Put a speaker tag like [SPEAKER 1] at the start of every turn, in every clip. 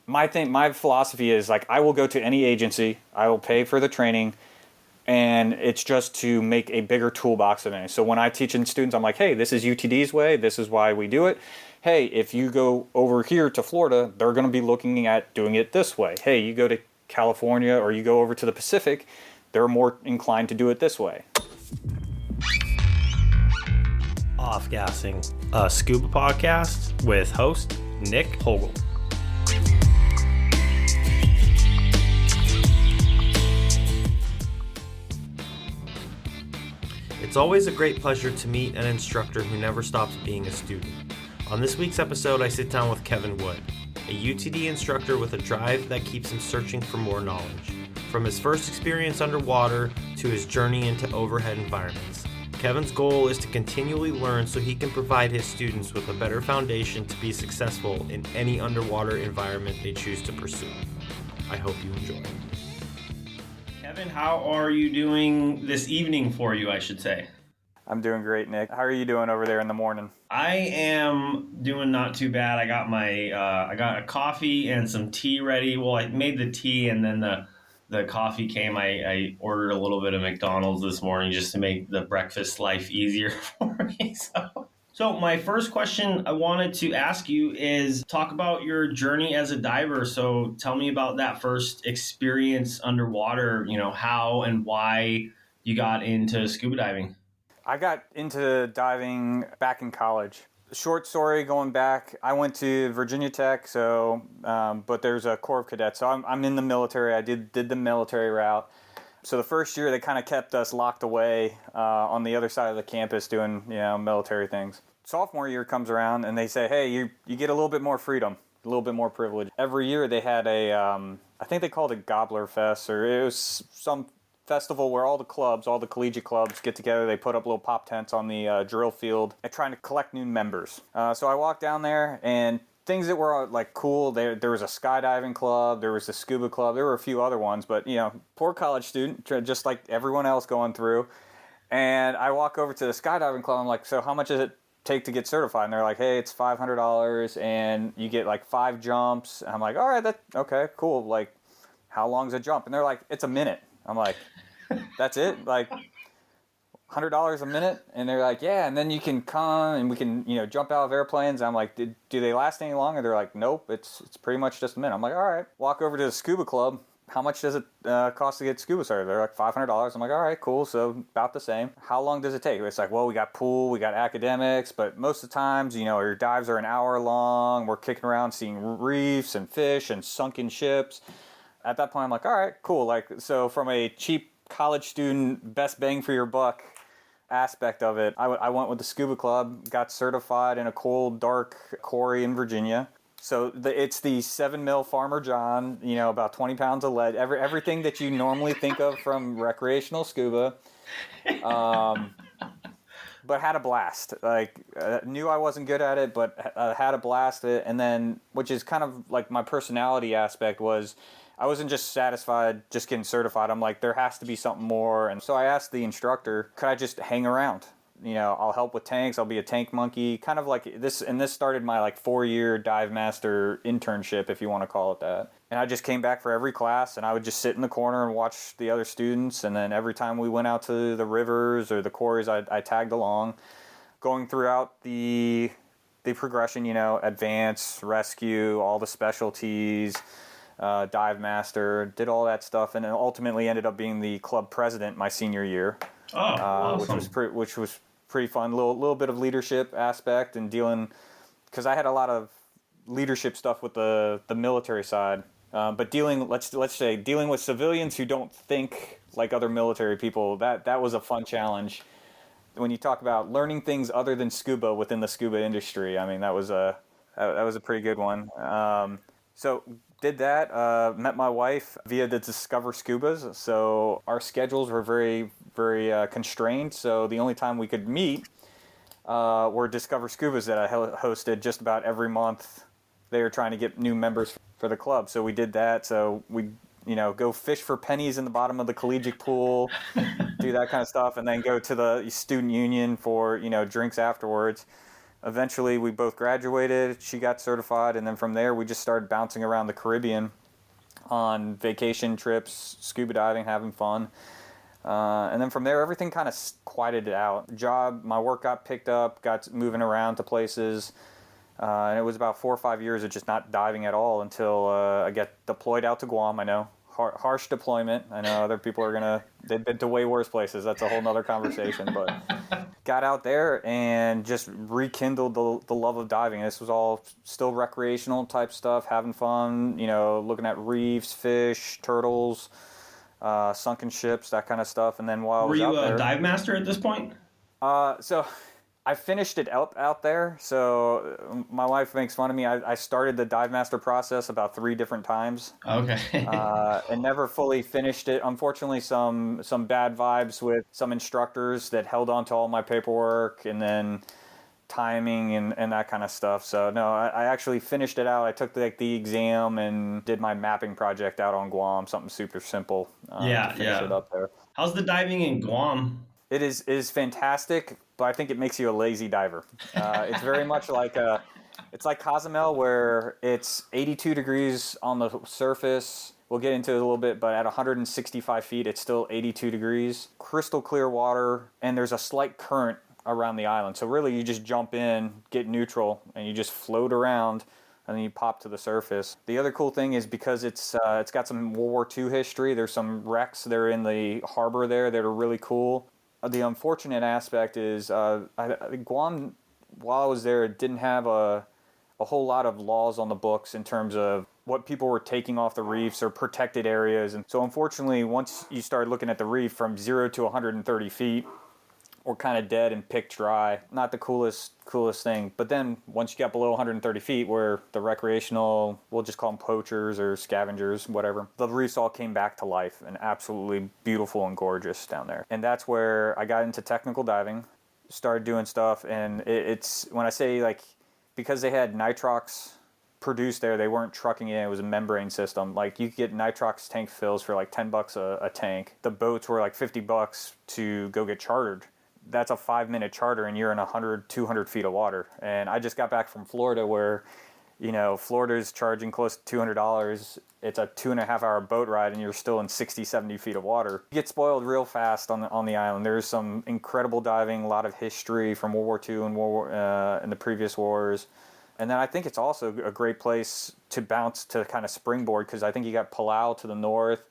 [SPEAKER 1] My philosophy is like I will go to any agency, I will pay for the training, and it's just to make a bigger toolbox of me. So when I teach in students, I'm like, hey, this is UTD's way. This is why we do it. Hey, if you go over here to Florida, they're going to be looking at doing it this way. Hey, you go to California or you go over to the Pacific, they're more inclined to do it this way.
[SPEAKER 2] Off Gassing, a scuba podcast with host Nick Hogel. It's always a great pleasure to meet an instructor who never stops being a student. On this week's episode, I sit down with Kevin Wood, a UTD instructor with a drive that keeps him searching for more knowledge. From his first experience underwater to his journey into overhead environments, Kevin's goal is to continually learn so he can provide his students with a better foundation to be successful in any underwater environment they choose to pursue. I hope you enjoy. Kevin, how are you doing this evening for you, I should say?
[SPEAKER 1] I'm doing great, Nick. How are you doing over there in the morning?
[SPEAKER 2] I am doing not too bad. I got I got a coffee and some tea ready. Well, I made the tea and then the coffee came. I ordered a little bit of McDonald's this morning just to make the breakfast life easier for me. So my first question I wanted to ask you is talk about your journey as a diver. So tell me about that first experience underwater, how and why you got into scuba diving.
[SPEAKER 1] I got into diving back in college. Short story going back, I went to Virginia Tech, but there's a Corps of Cadets, so I'm in the military. I did the military route. So the first year they kind of kept us locked away on the other side of the campus doing military things. Sophomore year comes around and they say, hey, you get a little bit more freedom, a little bit more privilege. Every year they had I think they called it Gobbler Fest, or it was some festival where all the collegiate clubs get together. They put up little pop tents on the drill field and trying to collect new members. So I walked down there and things that were like cool. There was a skydiving club, there was a scuba club, there were a few other ones, but poor college student, just like everyone else going through. And I walk over to the skydiving club. I'm like, so how much does it take to get certified? And they're like, hey, it's $500 and you get like 5 jumps. And I'm like, all right, okay, cool. Like, how long's a jump? And they're like, it's a minute. I'm like, that's it? Like $100 a minute? And they're like, yeah, and then you can come and we can, jump out of airplanes. And I'm like, do they last any longer? They're like, nope, it's pretty much just a minute. I'm like, all right. Walk over to the scuba club. How much does it cost to get scuba started? They're like $500. I'm like, all right, cool. So about the same. How long does it take? It's like, well, we got pool, we got academics, but most of the times, your dives are an hour long. We're kicking around seeing reefs and fish and sunken ships. At that point, I'm like, all right, cool. Like, so from a cheap college student, best bang for your buck aspect of it, I went with the scuba club, got certified in a cold, dark quarry in Virginia. So it's the 7 mil Farmer John, about 20 pounds of lead, everything that you normally think of from recreational scuba. But had a blast. Like, knew I wasn't good at it, but had a blast at it. And then, which is kind of like my personality aspect was, I wasn't just satisfied just getting certified. I'm like, there has to be something more. And so I asked the instructor, could I just hang around? I'll help with tanks. I'll be a tank monkey. Kind of like this. And this started my 4-year dive master internship, if you want to call it that. And I just came back for every class and I would just sit in the corner and watch the other students. And then every time we went out to the rivers or the quarries, I tagged along, going throughout the progression, advance, rescue, all the specialties, dive master, did all that stuff, and then ultimately ended up being the club president my senior year.
[SPEAKER 2] Oh, awesome.
[SPEAKER 1] which was pretty fun. Little bit of leadership aspect and dealing, because I had a lot of leadership stuff with the military side, but dealing with civilians who don't think like other military people, that was a fun challenge. When you talk about learning things other than scuba within the scuba industry, I mean that was a pretty good one. So did that, met my wife via the Discover Scubas. So our schedules were very, very constrained. So the only time we could meet were Discover Scubas that I hosted just about every month. They were trying to get new members for the club. So we did that. So we, go fish for pennies in the bottom of the collegiate pool, do that kind of stuff, and then go to the student union for, drinks afterwards. Eventually, we both graduated. She got certified, and then from there, we just started bouncing around the Caribbean on vacation trips, scuba diving, having fun. And then from there, everything kind of quieted out. My work got picked up, got moving around to places. And it was about 4 or 5 years of just not diving at all until I got deployed out to Guam. I know, harsh deployment. I know other people they've been to way worse places. That's a whole nother conversation. But got out there and just rekindled the love of diving. This was all still recreational type stuff, having fun, looking at reefs, fish, turtles, sunken ships, that kind of stuff. And then while I was out there...
[SPEAKER 3] Were you a dive master at this point?
[SPEAKER 1] So I finished it out there. So my wife makes fun of me. I started the dive master process about 3 different times.
[SPEAKER 3] Okay.
[SPEAKER 1] And never fully finished it. Unfortunately, some bad vibes with some instructors that held on to all my paperwork and then timing and that kind of stuff. So no, I actually finished it out. I took the exam and did my mapping project out on Guam, something super simple. To finish it up there.
[SPEAKER 3] How's the diving in Guam?
[SPEAKER 1] It is fantastic, but I think it makes you a lazy diver. It's very much it's like Cozumel, where it's 82 degrees on the surface. We'll get into it a little bit, but at 165 feet, it's still 82 degrees. Crystal clear water, and there's a slight current around the island. So really, you just jump in, get neutral, and you just float around, and then you pop to the surface. The other cool thing is because it's got some World War II history. There's some wrecks that are in the harbor there that are really cool. The unfortunate aspect is Guam, while I was there, didn't have a whole lot of laws on the books in terms of what people were taking off the reefs or protected areas. And so unfortunately, once you start looking at the reef from 0 to 130 feet, or kind of dead and picked dry, not the coolest thing. But then once you get below 130 feet, where the recreational, we'll just call them poachers or scavengers, whatever, the reefs all came back to life and absolutely beautiful and gorgeous down there. And that's where I got into technical diving, started doing stuff. And it's when I say because they had nitrox produced there, they weren't trucking it. It was a membrane system. You could get nitrox tank fills for $10 a tank. The boats were $50 to go get chartered. That's a 5-minute charter and you're in 100, 200 feet of water. And I just got back from Florida where, Florida's charging close to $200. It's a 2.5-hour boat ride and you're still in 60, 70 feet of water. You get spoiled real fast on the island. There's some incredible diving, a lot of history from World War II and the previous wars. And then I think it's also a great place to bounce to kind of springboard, because I think you got Palau to the north.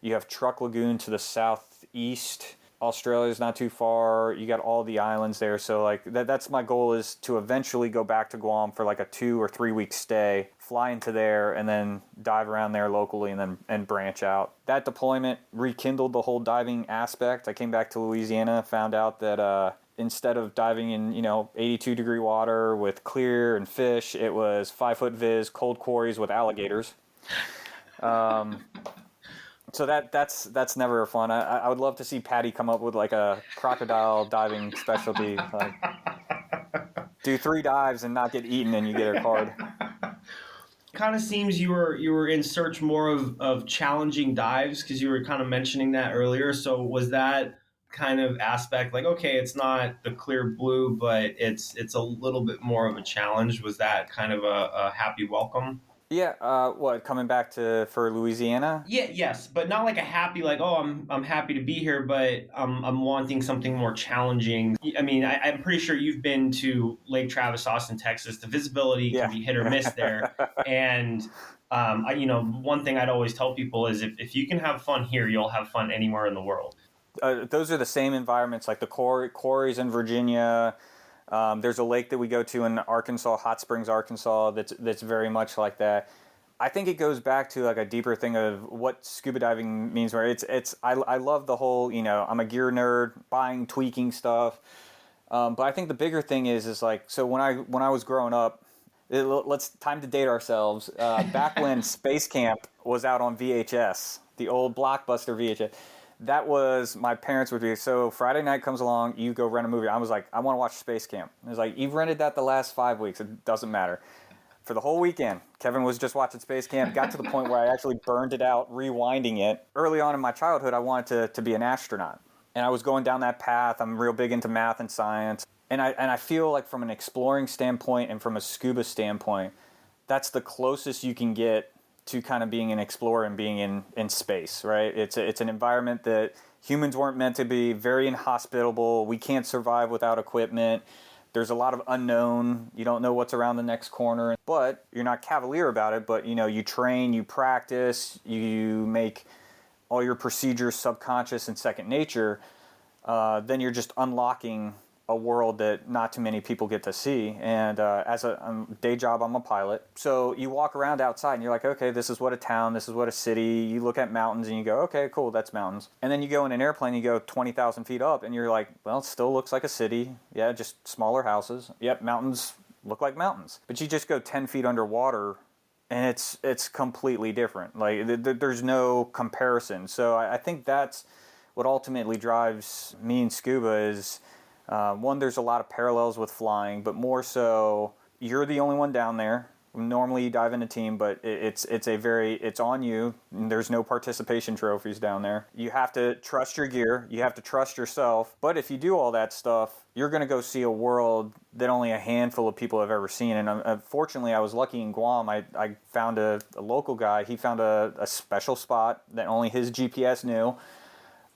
[SPEAKER 1] You have Truck Lagoon to the southeast. Australia's not too far. You got all the islands there. So that's my goal, is to eventually go back to Guam for a 2 or 3 week stay, fly into there and then dive around there locally and branch out. That deployment rekindled the whole diving aspect. I came back to Louisiana, found out that instead of diving in 82 degree water with clear and fish, it was 5-foot viz, cold quarries with alligators. So that's never fun. I would love to see Patty come up with a crocodile diving specialty. Do 3 dives and not get eaten, and you get a card.
[SPEAKER 3] Kind of seems you were in search more of challenging dives, because you were kind of mentioning that earlier. So was that kind of aspect okay, it's not the clear blue, but it's a little bit more of a challenge? Was that kind of a happy welcome?
[SPEAKER 1] Yeah, coming back for Louisiana?
[SPEAKER 3] Yeah, yes, but not a happy I'm happy to be here, but I'm wanting something more challenging. I mean, I'm pretty sure you've been to Lake Travis, Austin, Texas. The visibility can be hit or miss there, and one thing I'd always tell people is if you can have fun here, you'll have fun anywhere in the world.
[SPEAKER 1] Those are the same environments, like the quarries in Virginia. There's a lake that we go to in Arkansas, Hot Springs, Arkansas, that's very much like that. I think it goes back to a deeper thing of what scuba diving means. Where I love the whole, I'm a gear nerd, buying, tweaking stuff. But I think the bigger thing is so when I was growing up, time to date ourselves. Back when Space Camp was out on VHS, the old Blockbuster VHS. That was my parents would be, so Friday night comes along, you go rent a movie. I was I want to watch Space Camp. It was you've rented that the last 5 weeks. It doesn't matter. For the whole weekend, Kevin was just watching Space Camp, got to the point where I actually burned it out, rewinding it. Early on in my childhood, I wanted to be an astronaut. And I was going down that path. I'm real big into math and science. And I feel like from an exploring standpoint and from a scuba standpoint, that's the closest you can get to kind of being an explorer and being in space, right? It's an environment that humans weren't meant to be, very inhospitable. We can't survive without equipment. There's a lot of unknown. You don't know what's around the next corner, but you're not cavalier about it. But, you train, you practice, you make all your procedures subconscious and second nature. Then you're just unlocking a world that not too many people get to see. And as a day job, I'm a pilot. So you walk around outside and you're like, okay, this is what a town, this is what a city. You look at mountains and you go, okay, cool, that's mountains. And then you go in an airplane, you go 20,000 feet up and you're like, well, it still looks like a city. Yeah, just smaller houses. Yep, mountains look like mountains. But you just go 10 feet underwater and it's completely different. Like there's no comparison. So I think that's what ultimately drives me in scuba is, one, there's a lot of parallels with flying, but more so, you're the only one down there. Normally you dive in a team, but it's on you. There's no participation trophies down there. You have to trust your gear. You have to trust yourself. But if you do all that stuff, you're going to go see a world that only a handful of people have ever seen. And unfortunately, I was lucky in Guam. I found a local guy. He found a special spot that only his GPS knew.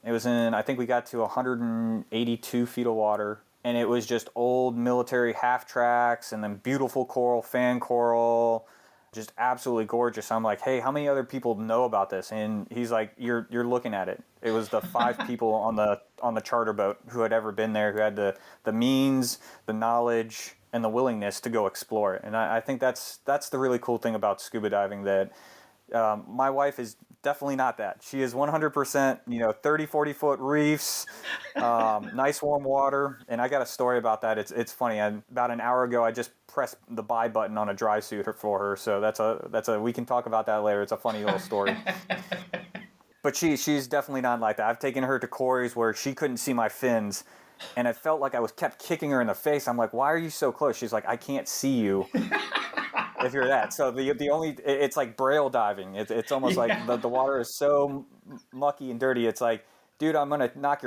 [SPEAKER 1] It was I think we got to 182 feet of water, and it was just old military half tracks and then beautiful coral, fan coral, just absolutely gorgeous. I'm like, hey, how many other people know about this? And he's like, you're looking at it. It was the 5 people on the charter boat who had ever been there, who had the means, the knowledge, and the willingness to go explore it. And I think that's the really cool thing about scuba diving, that my wife is definitely not that. She is 100%, 30, 40 foot reefs, nice warm water. And I got a story about that. It's funny. About an hour ago, I just pressed the buy button on a dry suit for her. So we can talk about that later. It's a funny little story. But she's definitely not like that. I've taken her to quarries where she couldn't see my fins, and it felt like I kept kicking her in the face. I'm like, why are you so close? She's like, I can't see you. If you're that. So the only, it's like braille diving. It's almost like the water is so mucky and dirty. It's like, dude, I'm going to knock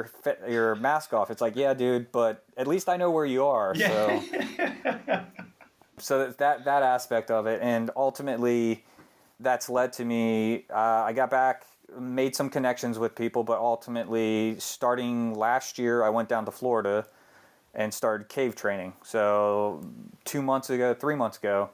[SPEAKER 1] your mask off. It's like, yeah, dude, but at least I know where you are. Yeah. So that aspect of it. And ultimately that's led to me, I got back, made some connections with people, but ultimately starting last year, I went down to Florida and started cave training. So 3 months ago,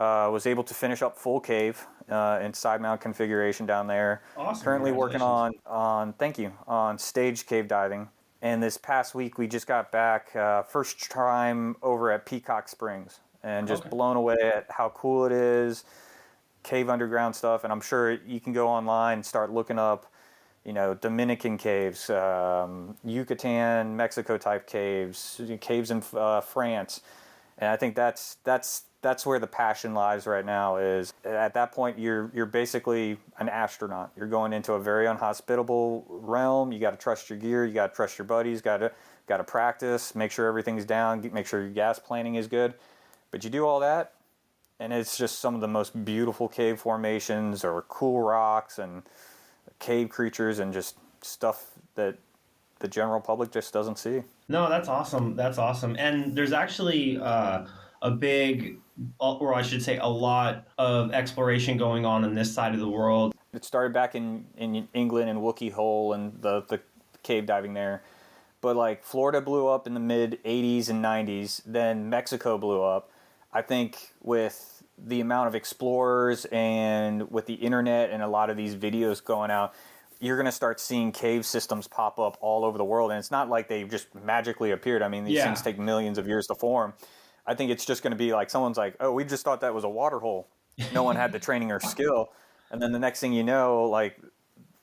[SPEAKER 1] was able to finish up full cave in side mount configuration down there.
[SPEAKER 3] Awesome.
[SPEAKER 1] Currently working on stage cave diving. And this past week we just got back, first time over at Peacock Springs, and just blown away at how cool it is, cave underground stuff. And I'm sure you can go online and start looking up, Dominican caves, Yucatan, Mexico type caves in France. And I think that's where the passion lies right now. Is at that point you're basically an astronaut. You're going into a very unhospitable realm. You got to trust your gear. You got to trust your buddies. Got to practice. Make sure everything's down. Make sure your gas planning is good. But you do all that, and it's just some of the most beautiful cave formations or cool rocks and cave creatures and just stuff that the general public just doesn't see.
[SPEAKER 3] No, that's awesome. That's awesome. And there's actually a big, or I should say a lot of exploration going on this side of the world.
[SPEAKER 1] It started back in England and Wookey Hole and the cave diving there. But like Florida blew up in the mid 80s and 90s. Then Mexico blew up. I think with the amount of explorers and with the internet and a lot of these videos going out, you're going to start seeing cave systems pop up all over the world. And it's not like they just magically appeared. I mean, these things take millions of years to form. I think it's just going to be like someone's like, oh, we just thought that was a water hole. No one had the training or skill. And then the next thing you know, like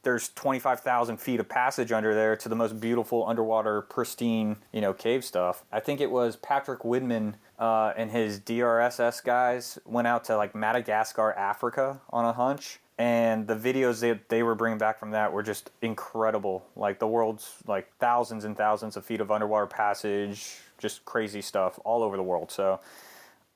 [SPEAKER 1] there's 25,000 feet of passage under there to the most beautiful underwater, pristine, cave stuff. I think it was Patrick Widman and his DRSS guys went out to like Madagascar, Africa on a hunch. And the videos they were bringing back from that were just incredible. Like the world's like thousands and thousands of feet of underwater passage, just crazy stuff all over the world. So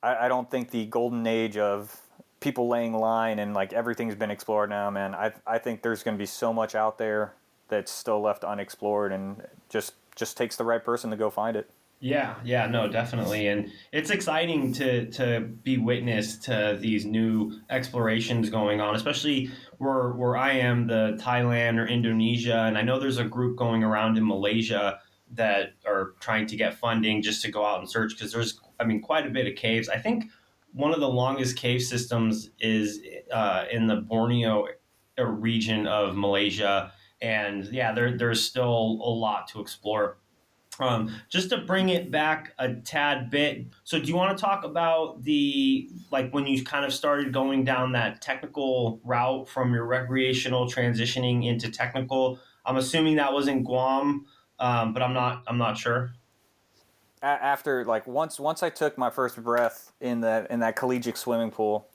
[SPEAKER 1] I don't think the golden age of people laying line and like everything's been explored now, man. I think there's going to be so much out there that's still left unexplored, and just takes the right person to go find it.
[SPEAKER 3] Yeah, no, definitely, and it's exciting to be witness to these new explorations going on, especially where I am, the Thailand or Indonesia, and I know there's a group going around in Malaysia that are trying to get funding just to go out and search because there's, I mean, quite a bit of caves. I think one of the longest cave systems is in the Borneo region of Malaysia, and yeah, there's still a lot to explore. Just to bring it back a tad bit, so do you want to talk about the like when you kind of started going down that technical route from your recreational transitioning into technical? I'm assuming that was in Guam, but I'm not sure.
[SPEAKER 1] After like once I took my first breath in that collegiate swimming pool,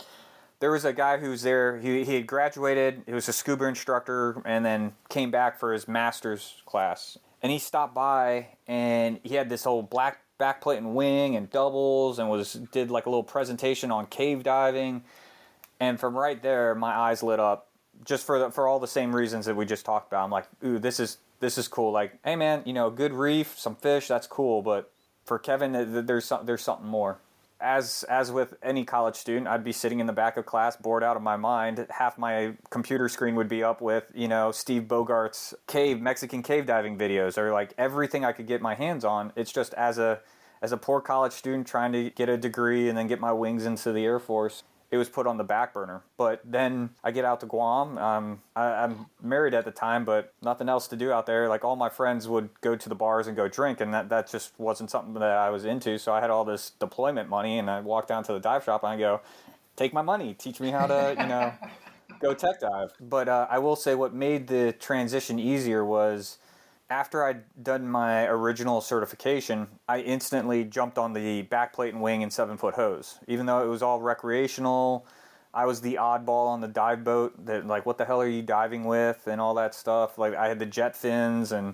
[SPEAKER 1] there was a guy who was there. He had graduated. He was a scuba instructor, and then came back for his master's class. And he stopped by, and he had this whole black backplate and wing and doubles, and was did like a little presentation on cave diving. And from right there, my eyes lit up, just for all the same reasons that we just talked about. I'm like, ooh, this is cool. Like, hey man, good reef, some fish, that's cool. But for Kevin, there's something more. As with any college student, I'd be sitting in the back of class, bored out of my mind. Half my computer screen would be up with, Steve Bogart's Mexican cave diving videos, or like everything I could get my hands on. It's just as a poor college student trying to get a degree and then get my wings into the Air Force, it was put on the back burner. But then I get out to Guam. I'm married at the time, but nothing else to do out there. Like all my friends would go to the bars and go drink, and that just wasn't something that I was into. So I had all this deployment money, and I walked down to the dive shop and I go, take my money, teach me how to, go tech dive. But I will say what made the transition easier was after I'd done my original certification, I instantly jumped on the backplate and wing and 7-foot hose. Even though it was all recreational, I was the oddball on the dive boat that, like, what the hell are you diving with and all that stuff. Like, I had the jet fins, and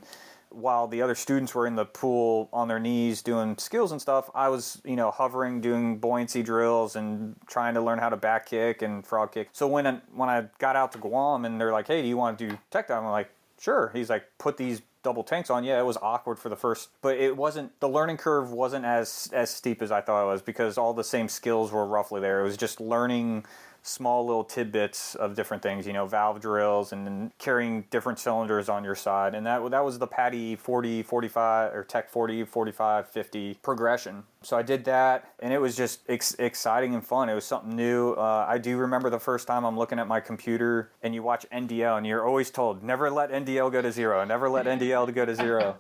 [SPEAKER 1] while the other students were in the pool on their knees doing skills and stuff, I was, hovering, doing buoyancy drills and trying to learn how to back kick and frog kick. So when I got out to Guam and they're like, hey, do you want to do tech dive? I'm like, sure. He's like, put these double tanks on. Yeah, it was awkward for the first, but it wasn't, the learning curve wasn't as steep as I thought it was, because all the same skills were roughly there. It was just learning small little tidbits of different things, valve drills and then carrying different cylinders on your side. And that was the PADI 40, 45, or Tech 40, 45, 50 progression. So I did that, and it was just exciting and fun. It was something new. I do remember the first time I'm looking at my computer and you watch NDL, and you're always told, never let NDL go to zero, never let NDL to go to zero.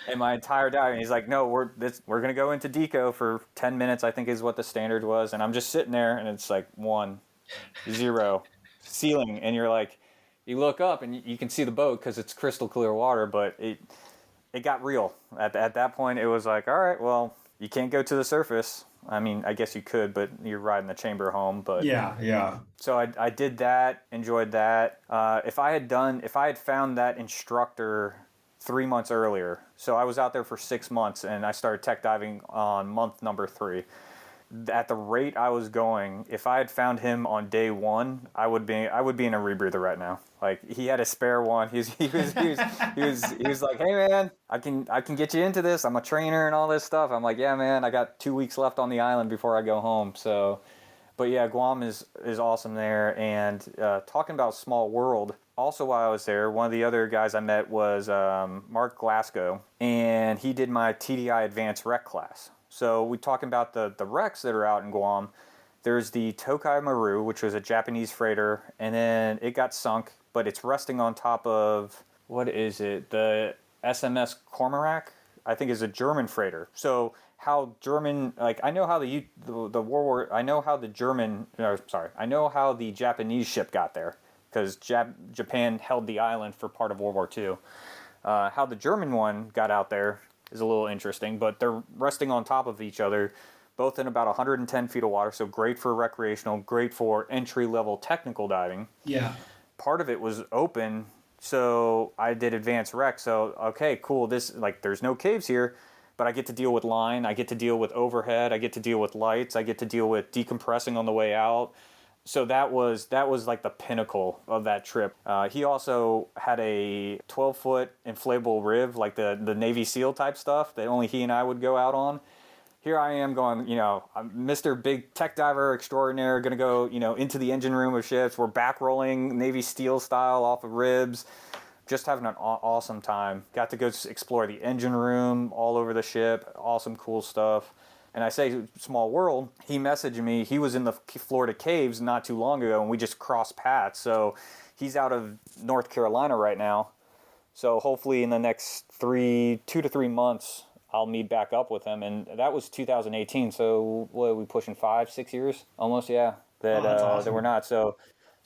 [SPEAKER 1] And my entire dive, and he's like, no, we're going to go into deco for 10 minutes, I think is what the standard was. And I'm just sitting there, and it's like 1, 0, ceiling. And you're like, you look up, and you can see the boat because it's crystal clear water, but it got real. At that point, it was like, all right, well, you can't go to the surface. I mean, I guess you could, but you're riding the chamber home. But
[SPEAKER 3] Yeah.
[SPEAKER 1] so I did that, enjoyed that. If I had found that instructor 3 months earlier, so I was out there for 6 months, and I started tech diving on month number 3. At the rate I was going, if I had found him on day 1, I would be in a rebreather right now. Like, he had a spare one. He was like, hey man, I can get you into this. I'm a trainer and all this stuff. I'm like, yeah man, I got 2 weeks left on the island before I go home. So, but yeah, Guam is awesome there. And talking about small world, also while I was there, one of the other guys I met was Mark Glasgow, and he did my TDI Advanced Rec class. So we talking about the wrecks that are out in Guam. There's the Tokai Maru, which was a Japanese freighter, and then it got sunk, but it's resting on top of, what is it? The SMS Cormorant, I think, is a German freighter. So how German, like, I know how the World War, I know how the I know how the Japanese ship got there, because Japan held the island for part of World War II. How the German one got out there is a little interesting, but they're resting on top of each other, both in about 110 feet of water, so great for recreational, great for entry-level technical diving.
[SPEAKER 3] Yeah.
[SPEAKER 1] Part of it was open, so I did advanced rec, so okay, cool, there's no caves here, but I get to deal with line, I get to deal with overhead, I get to deal with lights, I get to deal with decompressing on the way out. So that was like the pinnacle of that trip. He also had a 12-foot inflatable rib, like the Navy SEAL type stuff that only he and I would go out on. Here I am going, I'm Mr. Big Tech Diver Extraordinaire, going to go, into the engine room of ships. We're back rolling Navy SEAL style off of ribs. Just having an awesome time. Got to go explore the engine room all over the ship. Awesome, cool stuff. And I say small world, he messaged me. He was in the Florida Caves not too long ago, and we just crossed paths. So he's out of North Carolina right now. So hopefully in the next 2 to 3 months, I'll meet back up with him. And that was 2018. So what are we pushing, 5-6 years? Almost, yeah. That's awesome. That we're not. So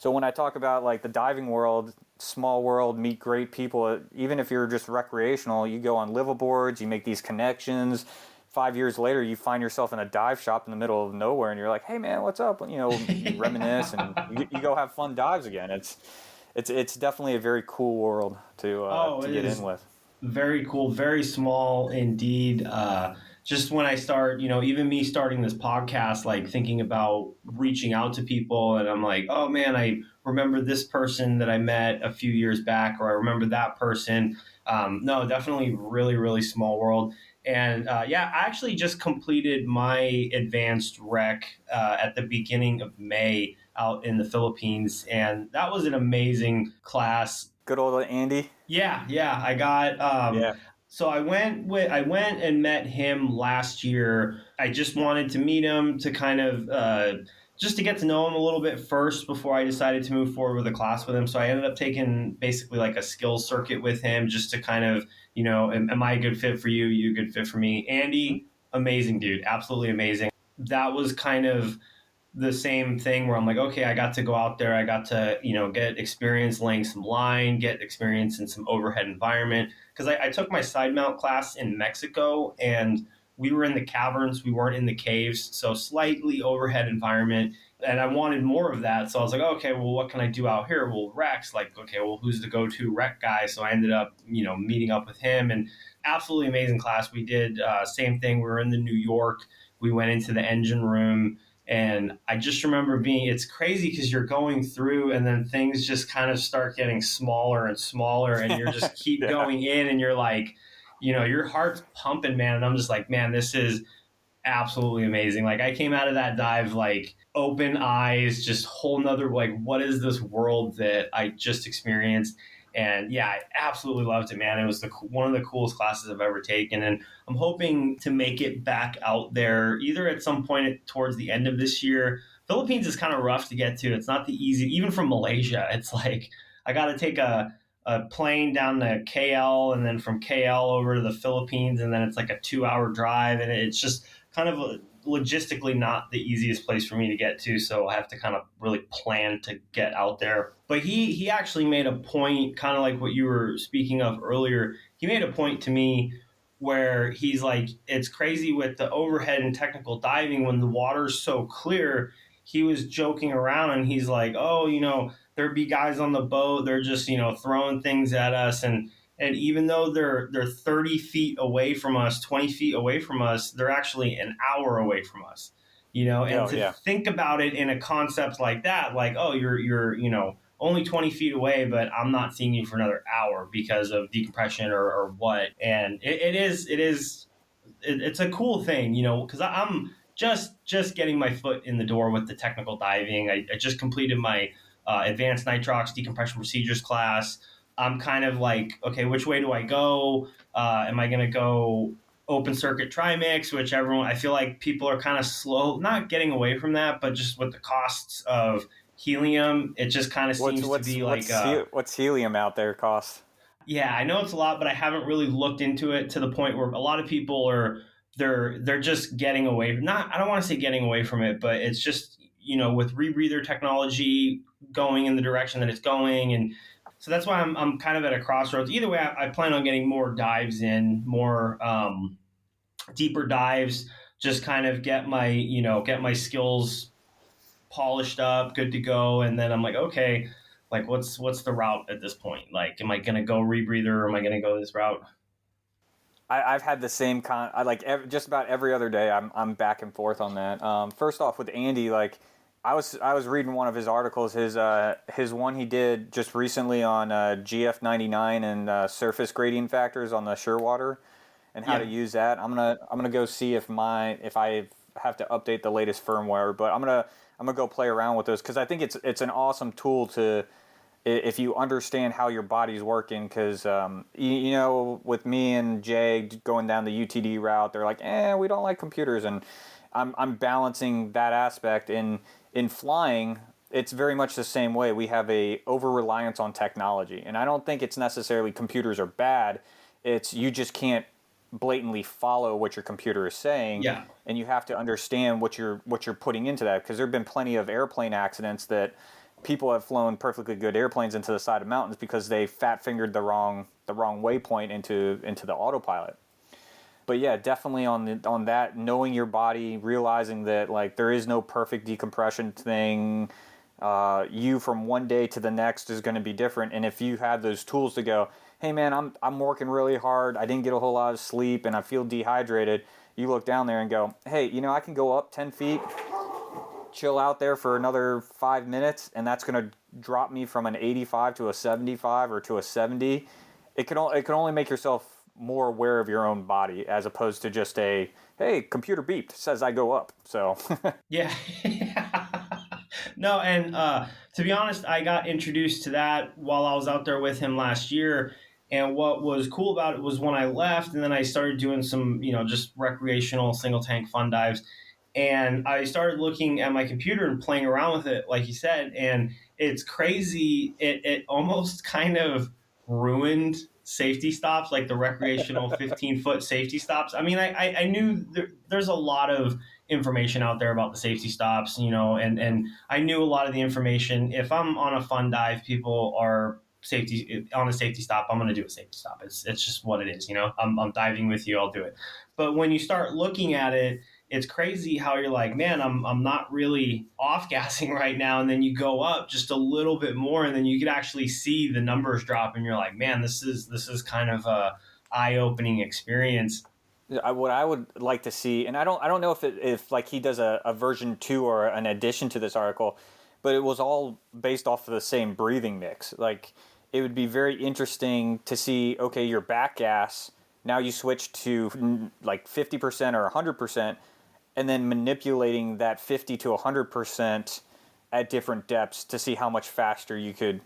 [SPEAKER 1] when I talk about like the diving world, small world, meet great people, even if you're just recreational, you go on liveaboards, you make these connections. 5 years later, you find yourself in a dive shop in the middle of nowhere, and you're like, "Hey, man, what's up?" You reminisce, and you go have fun dives again. It's definitely a very cool world to get in with.
[SPEAKER 3] Very cool, very small indeed. Just when I start, even me starting this podcast, like thinking about reaching out to people, and I'm like, oh man, I remember this person that I met a few years back, or I remember that person. No, definitely really, really small world. And I actually just completed my advanced rec at the beginning of May out in the Philippines, and that was an amazing class.
[SPEAKER 1] Good old Andy.
[SPEAKER 3] Yeah, I got. So I went and met him last year. I just wanted to meet him to kind of just to get to know him a little bit first before I decided to move forward with a class with him. So I ended up taking basically like a skills circuit with him just to kind of, am I a good fit for you? You a good fit for me? Andy, amazing dude, absolutely amazing. That was kind of the same thing where I'm like, okay, I got to go out there. I got to, get experience laying some line, get experience in some overhead environment. Because I took my side mount class in Mexico, and we were in the caverns. We weren't in the caves. So slightly overhead environment. And I wanted more of that. So I was like, okay, well, what can I do out here? Well, Rex, like, okay, well, who's the go-to rec guy? So I ended up, meeting up with him, and absolutely amazing class. We did same thing. We were in the New York. We went into the engine room. And I just remember it's crazy because you're going through and then things just kind of start getting smaller and smaller, and you're just keep going in, and you're like, your heart's pumping, man. And I'm just like, man, this is absolutely amazing. Like I came out of that dive, like open eyes, just whole nother, like, what is this world that I just experienced? And yeah, I absolutely loved it, man. It was one of the coolest classes I've ever taken. And I'm hoping to make it back out there either at some point towards the end of this year. Philippines is kind of rough to get to. It's not the easy, even from Malaysia. It's like I got to take a plane down to KL, and then from KL over to the Philippines. And then it's like a 2-hour drive. And it's just kind of logistically not the easiest place for me to get to, so I have to kind of really plan to get out there. But he actually made a point, kind of like what you were speaking of earlier. He made a point to me where he's like, it's crazy with the overhead and technical diving when the water's so clear. He was joking around, and he's like, oh, there'd be guys on the boat, they're just, throwing things at us, and even though they're 30 feet away from us, 20 feet away from us, they're actually an hour away from us, and think about it in a concept like that, like, oh, you're only 20 feet away, but I'm not seeing you for another hour because of decompression or what. And it's a cool thing, because I'm just getting my foot in the door with the technical diving. I just completed my advanced nitrox decompression procedures class. I'm kind of like, okay, which way do I go? Am I going to go open circuit trimix, which I feel like people are kind of slow, not getting away from that, but just with the costs of helium, it just kind of seems to be like...
[SPEAKER 1] what's helium out there cost?
[SPEAKER 3] Yeah, I know it's a lot, but I haven't really looked into it to the point where a lot of people they're just getting away. I don't want to say getting away from it, but it's just, with rebreather technology going in the direction that it's going, and so that's why I'm kind of at a crossroads. Either way, I plan on getting more dives in, more deeper dives, just kind of get my skills polished up, good to go. And then I'm like, okay, like what's the route at this point? Like, am I going to go rebreather, or am I going to go this route?
[SPEAKER 1] I've had the same just about every other day. I'm back and forth on that. First off, with Andy, like, I was reading one of his articles. His one he did just recently on GF99 and surface gradient factors on the Shearwater, and how to use that. I'm gonna go see if I have to update the latest firmware, but I'm gonna go play around with those, because I think it's an awesome tool to, if you understand how your body's working. Because you know, with me and Jay going down the UTD route, they're like, we don't like computers, and I'm balancing that aspect. In flying, it's very much the same way. We have a over reliance on technology, and I don't think it's necessarily computers are bad. It's you just can't blatantly follow what your computer is saying, and you have to understand what you're putting into that, because there have been plenty of airplane accidents that people have flown perfectly good airplanes into the side of mountains because they fat fingered the wrong waypoint into the autopilot. But yeah, definitely on that, knowing your body, realizing that like there is no perfect decompression thing. You from one day to the next is going to be different, and if you have those tools to go, hey man, I'm working really hard, I didn't get a whole lot of sleep, and I feel dehydrated. You look down there and go, hey, I can go up 10 feet, chill out there for another 5 minutes, and that's going to drop me from an 85 to a 75 or to a 70. It can only make yourself more aware of your own body, as opposed to just a, hey, computer beeped, says I go up. So
[SPEAKER 3] yeah. No, and to be honest, I got introduced to that while I was out there with him last year. And what was cool about it was when I left, and then I started doing some, just recreational single tank fun dives. And I started looking at my computer and playing around with it, like you said, and it's crazy. It almost kind of ruined safety stops, like the recreational 15-foot safety stops. I mean, I knew there's a lot of information out there about the safety stops, and I knew a lot of the information. If I'm on a fun dive, people are safety on a safety stop, I'm going to do a safety stop. It's just what it is. I'm diving with you, I'll do it. But when you start looking at it, it's crazy how you're like, man, I'm not really off gassing right now. And then you go up just a little bit more, and then you could actually see the numbers drop, and you're like, man, this is kind of a eye-opening experience.
[SPEAKER 1] What I would like to see, and I don't know if like he does a version 2 or an addition to this article, but it was all based off of the same breathing mix. Like, it would be very interesting to see, okay, your back gas, now you switch to like 50% or 100%, and then manipulating that 50 to 100% at different depths to see how much faster you could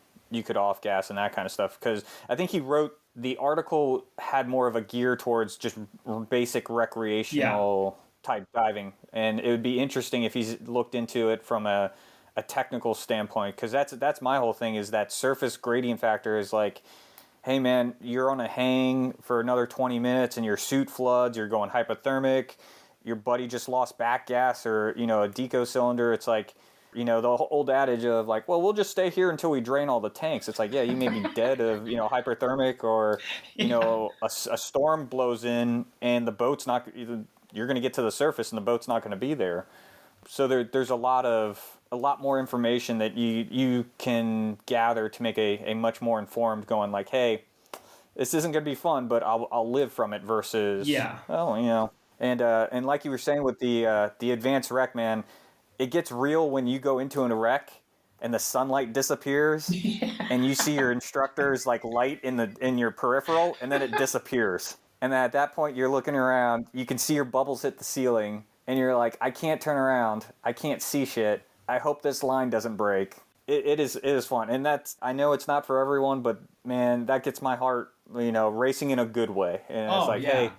[SPEAKER 1] off gas and that kind of stuff. Because I think he wrote, the article had more of a gear towards just basic recreational type diving, and it would be interesting if he's looked into it from a technical standpoint, because that's my whole thing, is that surface gradient factor is like, hey man, you're on a hang for another 20 minutes and your suit floods, you're going hypothermic, your buddy just lost back gas or a deco cylinder. It's like, the old adage of like, well, we'll just stay here until we drain all the tanks. It's like, yeah, you may be dead of hyperthermic, or a storm blows in and the boat's not, you're going to get to the surface and the boat's not going to be there. So there's a lot more information that you can gather to make a much more informed going, like, hey, this isn't going to be fun, but I'll live from it, versus and like you were saying with the advanced rec, man, it gets real when you go into a wreck and the sunlight disappears and you see your instructor's like light in your peripheral, and then it disappears. And then at that point you're looking around, you can see your bubbles hit the ceiling, and you're like, I can't turn around, I can't see shit, I hope this line doesn't break. It is fun, and I know it's not for everyone, but man, that gets my heart, racing in a good way. And it's like, hey,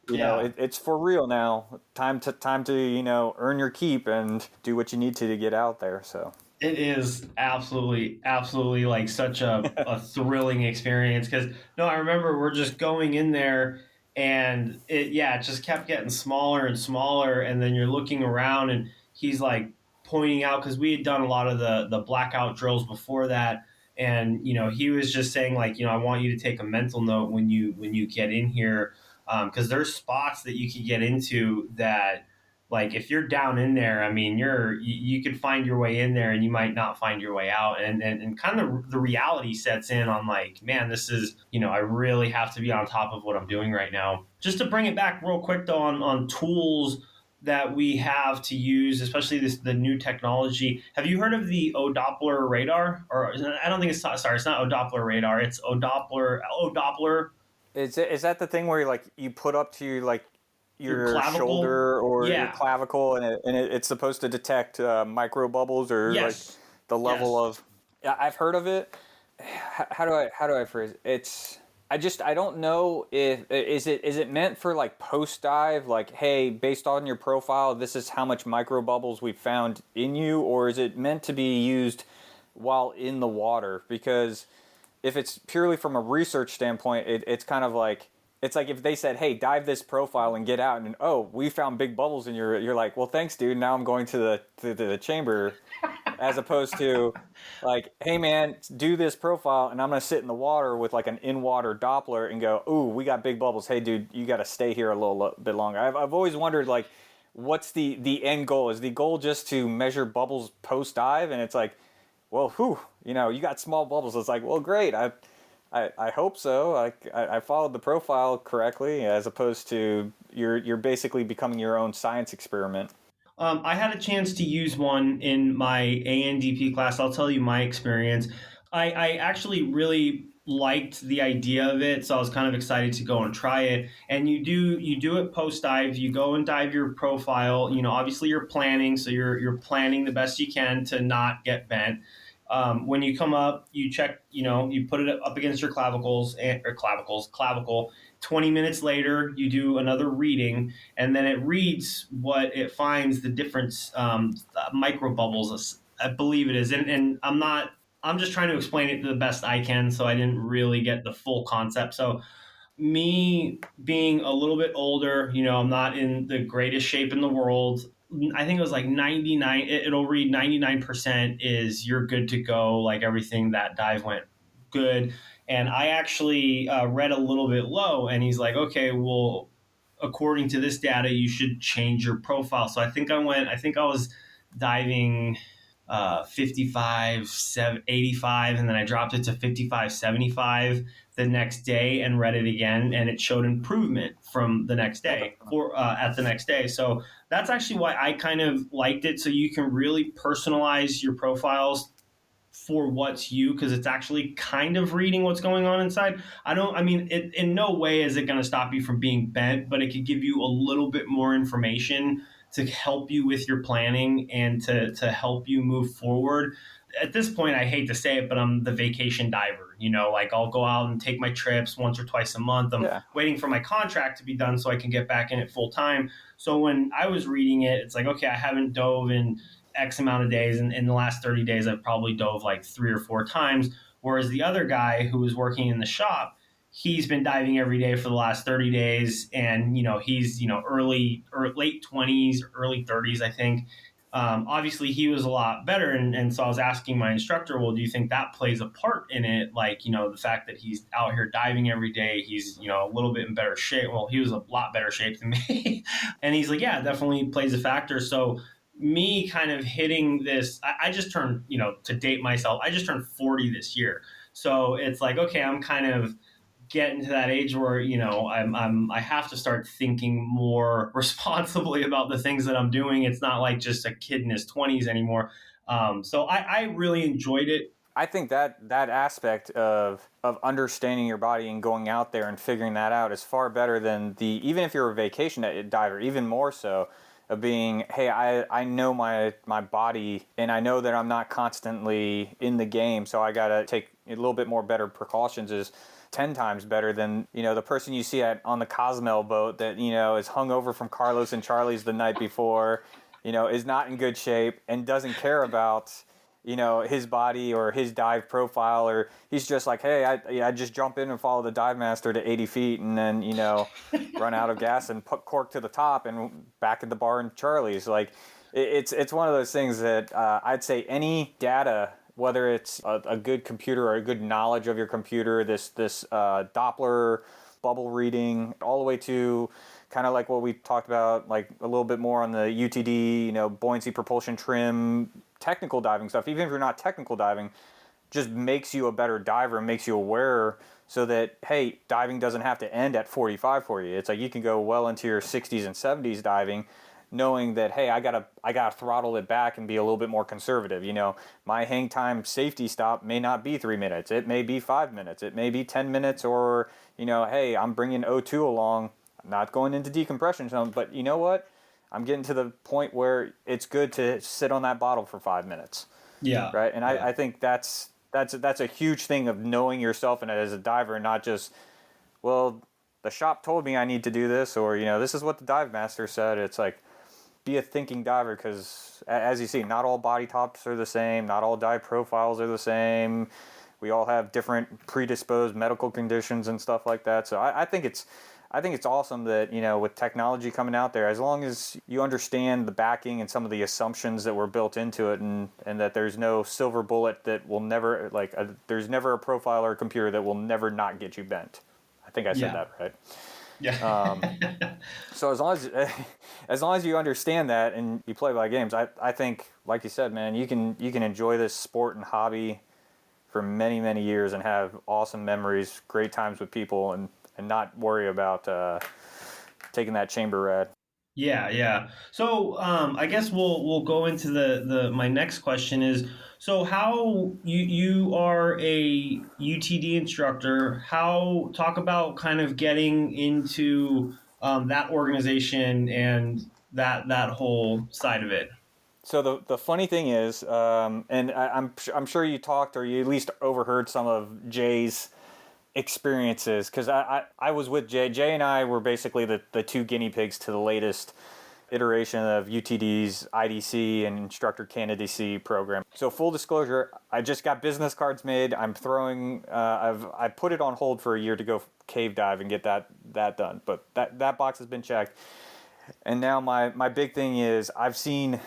[SPEAKER 1] it's for real now. Time to earn your keep and do what you need to get out there. So
[SPEAKER 3] it is absolutely like such a thrilling experience, because I remember we're just going in there, and it just kept getting smaller and smaller, and then you're looking around, and he's like pointing out, because we had done a lot of the blackout drills before that, and he was just saying like, I want you to take a mental note when you get in here, because there's spots that you could get into that, like, if you're down in there, I mean, you could find your way in there and you might not find your way out. And kind of the reality sets in on like, man, this is, I really have to be on top of what I'm doing right now. Just to bring it back real quick though on tools, that we have to use, especially the new technology. Have you heard of the O-Doppler radar? Or I don't think it's it's not O-Doppler radar. It's O-Doppler.
[SPEAKER 1] Is that the thing where you put up to
[SPEAKER 3] Your
[SPEAKER 1] your
[SPEAKER 3] clavicle.
[SPEAKER 1] shoulder or your
[SPEAKER 3] Yeah.
[SPEAKER 1] clavicle, and it's supposed to detect micro bubbles or
[SPEAKER 3] Yes.
[SPEAKER 1] the level
[SPEAKER 3] Yes.
[SPEAKER 1] of. Yeah, I've heard of it. How do I phrase it? I don't know if is it meant for post dive, hey, based on your profile, this is how much micro bubbles we found in you, or is it meant to be used while in the water? Because if it's purely from a research standpoint, it's kind of it's like if they said, hey, dive this profile and get out, and oh, we found big bubbles in you're like, well, thanks, dude. Now I'm going to the chamber, as opposed to hey, man, do this profile, and I'm gonna sit in the water with an in-water Doppler and go, ooh, we got big bubbles. Hey, dude, you got to stay here a little bit longer. I've always wondered what's the end goal? Is the goal just to measure bubbles post dive? And it's well, whew, you got small bubbles. It's well, great. I hope so. I followed the profile correctly, as opposed to you're basically becoming your own science experiment.
[SPEAKER 3] I had a chance to use one in my ANDP class. I'll tell you my experience. I actually really liked the idea of it, so I was kind of excited to go and try it. And you do it post dive. You go and dive your profile. Obviously you're planning, so you're planning the best you can to not get bent. When you come up, you check. You put it up against your clavicle. 20 minutes later, you do another reading, and then it reads what it finds the difference micro bubbles. I believe it is, and I'm just trying to explain it the best I can, so I didn't really get the full concept. So me being a little bit older, I'm not in the greatest shape in the world. I think it was 99. It'll read 99% is you're good to go. Like everything that dive went good. And I actually read a little bit low, and he's like, okay, well, according to this data, you should change your profile. So I think I was diving 55, 85, and then I dropped it to 55, 75 the next day and read it again, and it showed improvement from the next day or at the next day. So that's actually why I kind of liked it. So you can really personalize your profiles for what's you, because it's actually kind of reading what's going on inside. In no way is it going to stop you from being bent, but it could give you a little bit more information to help you with your planning and to help you move forward. At this point, I hate to say it, but I'm the vacation diver. I'll go out and take my trips once or twice a month. I'm waiting for my contract to be done so I can get back in it full time. So when I was reading it, it's okay, I haven't dove in X amount of days. And in the last 30 days, I've probably dove 3 or 4 times. Whereas the other guy who was working in the shop, he's been diving every day for the last 30 days. And, he's, early or late 20s, early 30s, I think. Obviously, he was a lot better. And so I was asking my instructor, well, do you think that plays a part in it? The fact that he's out here diving every day, he's, a little bit in better shape. Well, he was a lot better shape than me. And he's like, yeah, it definitely plays a factor. So me kind of hitting this, I just turned, to date myself, I just turned 40 this year. So it's okay, I'm kind of getting to that age where, I have to start thinking more responsibly about the things that I'm doing. It's not like just a kid in his 20s anymore. So I really enjoyed it.
[SPEAKER 1] I think that aspect of understanding your body and going out there and figuring that out is far better than even if you're a vacation diver, even more so, of being, hey, I know my body, and I know that I'm not constantly in the game, so I gotta take a little bit more better precautions, is 10 times better than the person you see on the Cozumel boat that is hungover from Carlos and Charlie's the night before, is not in good shape and doesn't care about his body or his dive profile, or he's just hey, I just jump in and follow the dive master to 80 feet and then run out of gas and put cork to the top and back at the bar in Charlie's. It's one of those things that I'd say any data, whether it's a good computer or a good knowledge of your computer, this Doppler bubble reading, all the way to kind of what we talked about, a little bit more on the UTD, buoyancy, propulsion, trim, technical diving stuff, even if you're not technical diving, just makes you a better diver and makes you aware, so that, hey, diving doesn't have to end at 45 for you. It's you can go well into your 60s and 70s diving, knowing that, hey, I gotta throttle it back and be a little bit more conservative. My hang time safety stop may not be 3 minutes. It may be 5 minutes. It may be 10 minutes, or, hey, I'm bringing O2 along. I'm not going into decompression zone, but you know what? I'm getting to the point where it's good to sit on that bottle for 5 minutes.
[SPEAKER 3] Yeah.
[SPEAKER 1] Right. And
[SPEAKER 3] yeah.
[SPEAKER 1] I think that's a huge thing of knowing yourself and as a diver, and not just, well, the shop told me I need to do this, or, this is what the dive master said. It's like, be a thinking diver, because as you see, not all body tops are the same. Not all dive profiles are the same. We all have different predisposed medical conditions and stuff like that. So I think it's awesome that, with technology coming out there, as long as you understand the backing and some of the assumptions that were built into it, and that there's no silver bullet that will never, there's never a profile or a computer that will never not get you bent. I think I said that right.
[SPEAKER 3] Yeah.
[SPEAKER 1] So as long as you understand that and you play by games, I think, like you said, man, you can enjoy this sport and hobby for many, many years and have awesome memories, great times with people, and not worry about taking that chamber rad.
[SPEAKER 3] Yeah. So I guess we'll go into the my next question is, so how you are a UTD instructor, how talk about kind of getting into that organization and that whole side of it.
[SPEAKER 1] So the funny thing is, and I'm sure you talked, or you at least overheard some of Jay's experiences, because I was with Jay. Jay and I were basically the two guinea pigs to the latest iteration of UTD's IDC and instructor candidacy program. So full disclosure, I just got business cards made. I'm throwing, I put it on hold for a year to go cave dive and get that done. But that box has been checked. And now my big thing is, I've seen,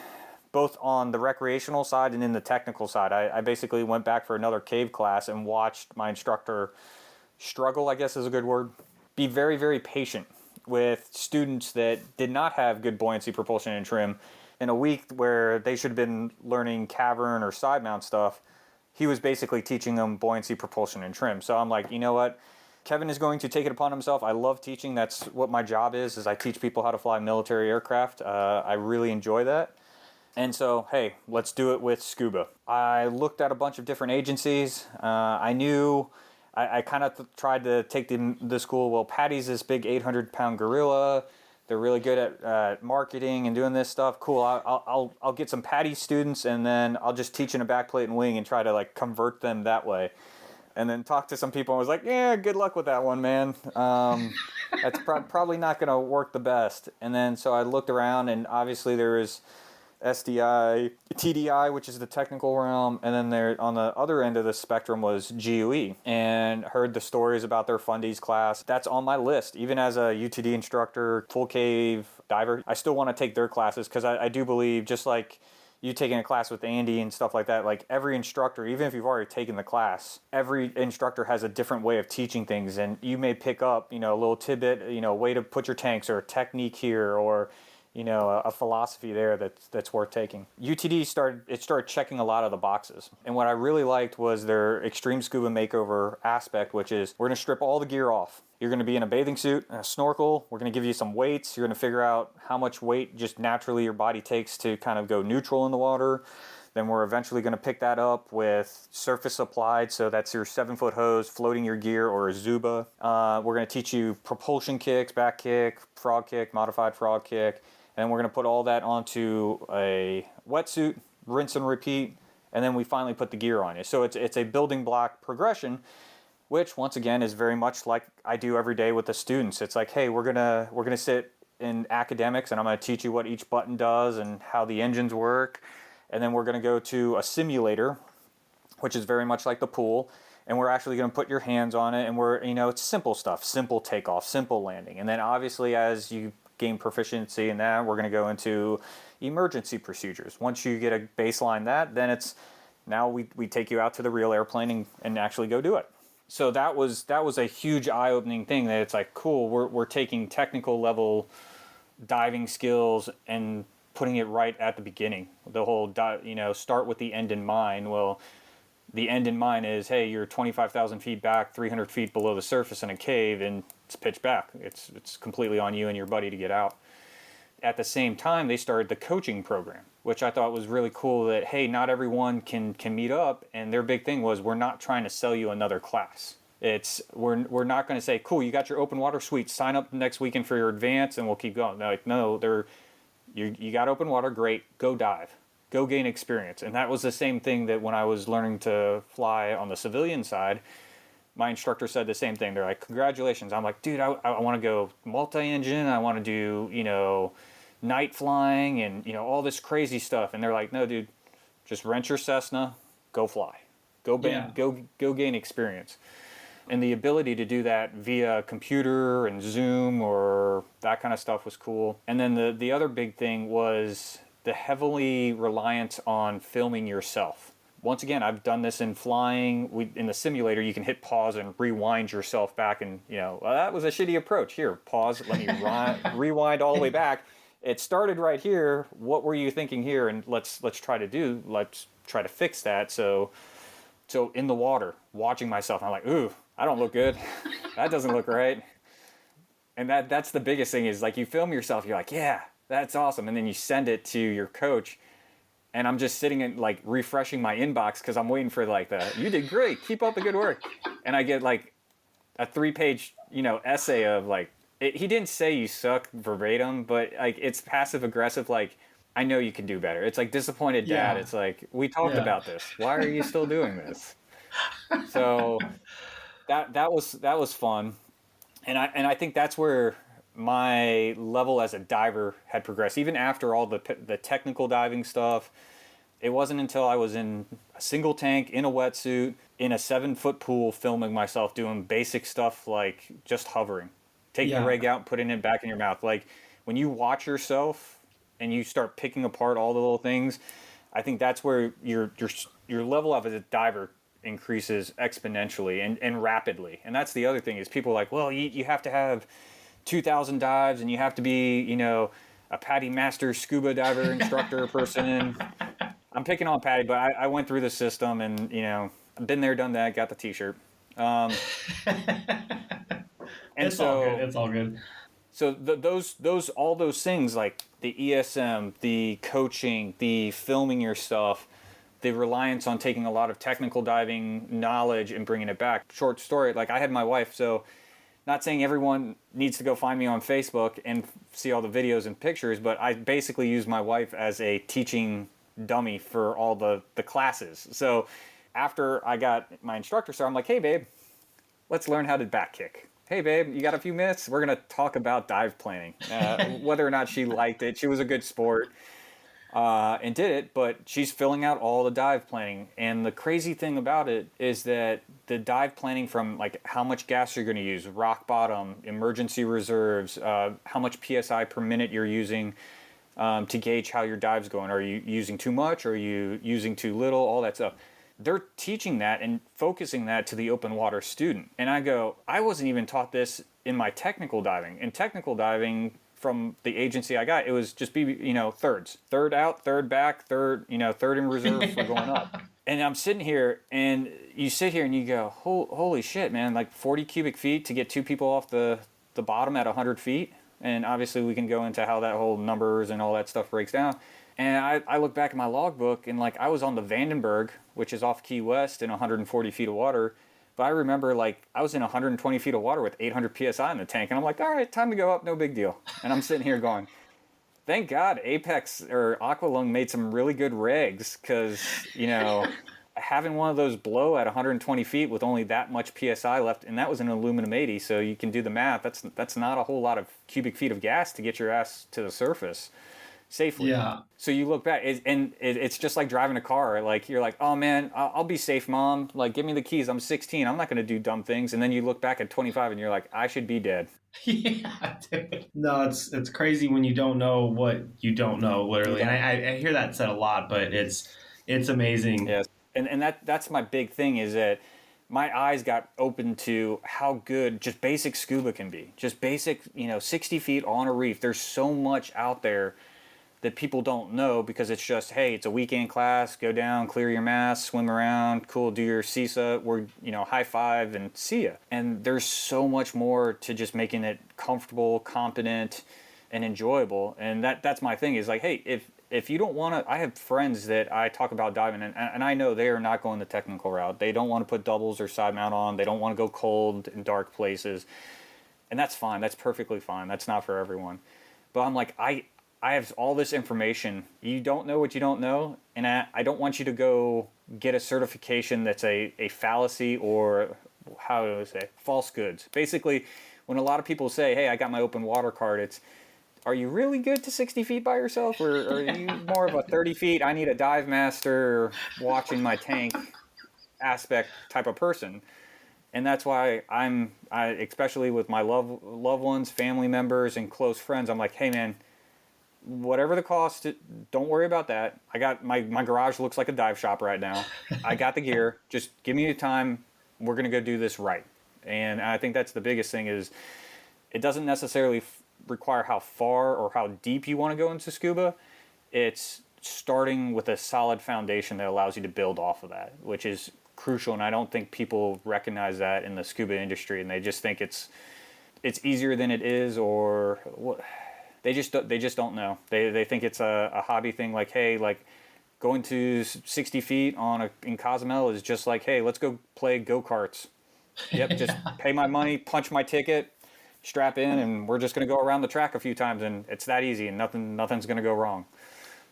[SPEAKER 1] both on the recreational side and in the technical side, I basically went back for another cave class and watched my instructor struggle, I guess is a good word, be very, very patient with students that did not have good buoyancy, propulsion, and trim. In a week where they should have been learning cavern or side mount stuff, he was basically teaching them buoyancy, propulsion, and trim. So I'm like, you know what? Kevin is going to take it upon himself. I love teaching. That's what my job is I teach people how to fly military aircraft. I really enjoy that. And so, hey, let's do it with scuba. I looked at a bunch of different agencies. I knew I kind of tried to take the school. Well, Patty's this big 800-pound gorilla. They're really good at marketing and doing this stuff. Cool. I'll get some Patty students, and then I'll just teach in a backplate and wing and try to convert them that way. And then talk to some people and was like, yeah, good luck with that one, man. That's probably not going to work the best. And then so I looked around, and obviously there was SDI, TDI, which is the technical realm, and then there on the other end of the spectrum was GUE, and heard the stories about their fundies class. That's on my list. Even as a UTD instructor, full cave diver, I still want to take their classes, because I do believe, just like you taking a class with Andy and stuff like that, every instructor, even if you've already taken the class, every instructor has a different way of teaching things, and you may pick up, a little tidbit, way to put your tanks, or a technique here, or a philosophy there that's worth taking. UTD started checking a lot of the boxes. And what I really liked was their extreme scuba makeover aspect, which is, we're going to strip all the gear off. You're going to be in a bathing suit, a snorkel. We're going to give you some weights. You're going to figure out how much weight just naturally your body takes to kind of go neutral in the water. Then we're eventually going to pick that up with surface applied. So that's your 7-foot hose, floating your gear, or a Zuba. We're going to teach you propulsion kicks, back kick, frog kick, modified frog kick. And we're going to put all that onto a wetsuit, rinse and repeat, and then we finally put the gear on you. So it's a building block progression, which once again is very much like I do every day with the students. It's like, hey, we're gonna sit in academics, and I'm going to teach you what each button does and how the engines work, and then we're going to go to a simulator, which is very much like the pool, and we're actually going to put your hands on it, and it's simple stuff, simple takeoff, simple landing, and then obviously as you gain proficiency in that, we're going to go into emergency procedures. Once you get a baseline then it's now we take you out to the real airplane and actually go do it. So that was a huge eye-opening thing, that it's like, cool, we're taking technical level diving skills and putting it right at the beginning. The whole start with the end in mind. Well, the end in mind is, hey, you're 25,000 feet back, 300 feet below the surface in a cave, and it's pitch black. It's completely on you and your buddy to get out. at the same time, they started the coaching program, which I thought was really cool that, hey, not everyone can meet up. And their big thing was, we're not trying to sell you another class. We're not going to say, cool, you got your open water, sweet, sign up next weekend for your advance and we'll keep going. They're like, no, you got open water, great, go dive, go gain experience. And that was the same thing that when I was learning to fly on the civilian side, my instructor said the same thing. They're like, congratulations. I'm like, dude, I want to go multi-engine. I want to do, night flying and, all this crazy stuff. And they're like, no, dude, just rent your Cessna, go fly, go gain experience. And the ability to do that via computer and Zoom or that kind of stuff was cool. And then the other big thing was the heavily reliance on filming yourself. Once again, I've done this in flying. In the simulator, you can hit pause and rewind yourself back and, well, that was a shitty approach. Here, pause, let me rewind all the way back. It started right here. What were you thinking here? And let's try to fix that. So in the water, watching myself, I'm like, ooh, I don't look good. That doesn't look right. And that's the biggest thing is like you film yourself, you're like, yeah, that's awesome. And then you send it to your coach. And I'm just sitting and like refreshing my inbox because I'm waiting for like you did great, keep up the good work. And I get like a 3-page, essay of like, he didn't say you suck verbatim, but like it's passive aggressive. Like, I know you can do better. It's like disappointed dad. Yeah. It's like, we talked about this. Why are you still doing this? So that was fun. And I think that's where my level as a diver had progressed. Even after all the technical diving stuff, it wasn't until I was in a single tank, in a wetsuit, in a 7-foot pool, filming myself doing basic stuff like just hovering, taking the rig out and putting it back in your mouth. Like when you watch yourself and you start picking apart all the little things, I think that's where your level up as a diver increases exponentially and rapidly. And that's the other thing is people are like, well, you have to have 2,000 dives and you have to be, a PADI master scuba diver instructor person. I'm picking on PADI, but I went through the system and, I've been there, done that, got the t-shirt. And
[SPEAKER 3] it's all good.
[SPEAKER 1] So all those things like the ESM, the coaching, the filming your stuff, the reliance on taking a lot of technical diving knowledge and bringing it back. Short story, like I had my wife, so not saying everyone needs to go find me on Facebook and see all the videos and pictures, but I basically use my wife as a teaching dummy for all the classes. So after I got my instructor, so I'm like, hey babe, let's learn how to back kick. Hey babe, you got a few minutes? We're going to talk about dive planning. Whether or not she liked it, she was a good sport and did it, but she's filling out all the dive planning. And the crazy thing about it is that the dive planning from like how much gas you're going to use, rock bottom, emergency reserves, how much PSI per minute you're using to gauge how your dive's going. Are you using too much? Are you using too little? All that stuff. They're teaching that and focusing that to the open water student. And I go, I wasn't even taught this in my technical diving. In technical diving, from the agency I got, it was just be, thirds. Third out, third back, third in reserve for going up. And I'm sitting here, and you sit here and you go, holy shit, man, like 40 cubic feet to get 2 people off the bottom at 100 feet. And obviously we can go into how that whole numbers and all that stuff breaks down. And I look back at my logbook, and like I was on the Vandenberg, which is off Key West in 140 feet of water. But I remember like I was in 120 feet of water with 800 PSI in the tank. And I'm like, all right, time to go up. No big deal. And I'm sitting here going, thank God Apex or Aqualung made some really good rigs because, having one of those blow at 120 feet with only that much PSI left, and that was an aluminum 80, so you can do the math. That's not a whole lot of cubic feet of gas to get your ass to the surface safely.
[SPEAKER 3] Yeah.
[SPEAKER 1] So you look back, it's just like driving a car. Like you're like, oh man, I'll be safe, mom. Like give me the keys. I'm 16. I'm not going to do dumb things. And then you look back at 25 and you're like, I should be dead.
[SPEAKER 3] Yeah, dude. No, it's crazy when you don't know what you don't know, literally. And I hear that said a lot, but it's amazing.
[SPEAKER 1] Yes. And that's my big thing is that my eyes got open to how good just basic scuba can be. Just basic, 60 feet on a reef. There's so much out there that people don't know because it's just, hey, it's a weekend class, go down, clear your mask, swim around, cool, do your CISA, we're, high five and see ya. And there's so much more to just making it comfortable, competent, and enjoyable. And that's my thing is like, hey, if you don't want to, I have friends that I talk about diving, and I know they are not going the technical route. They don't want to put doubles or side mount on. They don't want to go cold in dark places. And that's fine. That's perfectly fine. That's not for everyone. But I'm like, I have all this information. You don't know what you don't know. And I don't want you to go get a certification that's a fallacy or, how do I say, false goods. Basically, when a lot of people say, hey, I got my open water card, it's, are you really good to 60 feet by yourself? Or are you more of a 30 feet, I need a dive master watching my tank aspect type of person? And that's why I especially with my loved ones, family members, and close friends, I'm like, hey man, whatever the cost, don't worry about that. I got my garage looks like a dive shop right now. I got the gear. Just give me the time. We're gonna go do this right. And I think that's the biggest thing is it doesn't necessarily require how far or how deep you want to go into scuba. It's starting with a solid foundation that allows you to build off of that, which is crucial. And I don't think people recognize that in the scuba industry, and they just think it's easier than it is, or what. They just don't know. They think it's a hobby thing. Like, hey, like going to 60 feet in Cozumel is just like, hey, let's go play go-karts. Yep, just pay my money, punch my ticket, strap in, and we're just going to go around the track a few times, and it's that easy, and nothing's going to go wrong.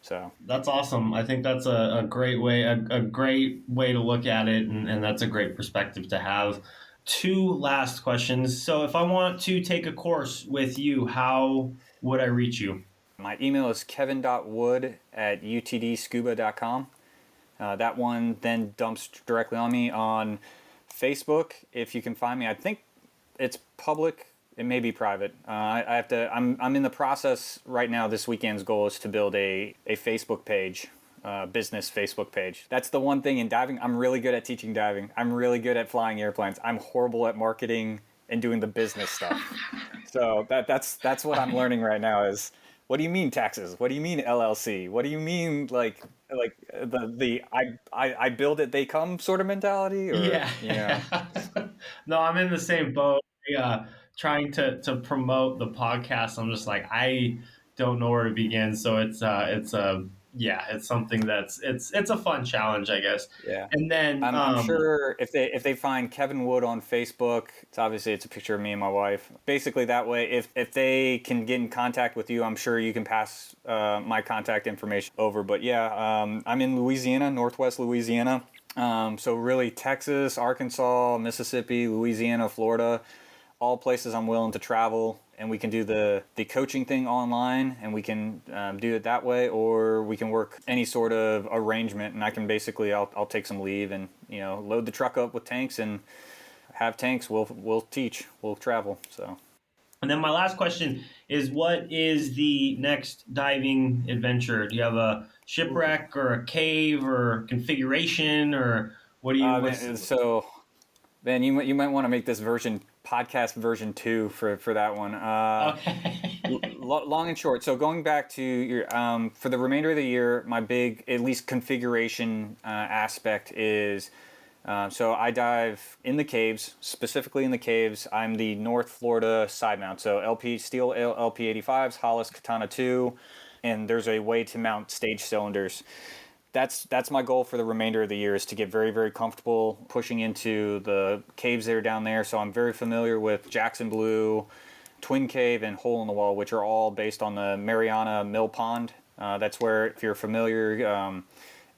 [SPEAKER 1] So
[SPEAKER 3] that's awesome. I think that's a great way, a great way to look at it, and that's a great perspective to have. Two last questions. So if I want to take a course with you, how would I reach you?
[SPEAKER 1] My email is kevin.wood@utdscuba.com. That one then dumps directly on me on Facebook. If you can find me, I think it's public. It may be private. I have to. I'm in the process right now. This weekend's goal is to build a Facebook page, business Facebook page. That's the one thing in diving. I'm really good at teaching diving. I'm really good at flying airplanes. I'm horrible at marketing and doing the business stuff. So that's what I'm learning right now is, what do you mean taxes? What do you mean LLC? What do you mean like the I build it, they come sort of mentality? Or
[SPEAKER 3] Yeah. No, I'm in the same boat. Trying to promote the podcast, I'm just like, I don't know where to begin. So it's something it's a fun challenge, I guess.
[SPEAKER 1] Yeah.
[SPEAKER 3] And then
[SPEAKER 1] I'm sure if they find Kevin Wood on Facebook, it's a picture of me and my wife. Basically that way, if they can get in contact with you, I'm sure you can pass my contact information over. But yeah, I'm in Louisiana, Northwest Louisiana. So really Texas, Arkansas, Mississippi, Louisiana, Florida, all places I'm willing to travel, and we can do the coaching thing online, and we can do it that way, or we can work any sort of arrangement, and I can basically, I'll take some leave and, load the truck up with tanks and have tanks. We'll teach, we'll travel. So.
[SPEAKER 3] And then my last question is, what is the next diving adventure? Do you have a shipwreck or a cave or configuration, or what do you?
[SPEAKER 1] Ben, you might want to make this podcast version 2 for that one.
[SPEAKER 3] Okay.
[SPEAKER 1] Long and short. So going back to your for the remainder of the year, my big at least configuration aspect is. So I dive in the caves, specifically in the caves. I'm the North Florida side mount. So steel LP85s, Hollis Katana 2, and there's a way to mount stage cylinders. That's my goal for the remainder of the year, is to get very, very comfortable pushing into the caves that are down there. So I'm very familiar with Jackson Blue, Twin Cave, and Hole in the Wall, which are all based on the Mariana Mill Pond. That's where, if you're familiar,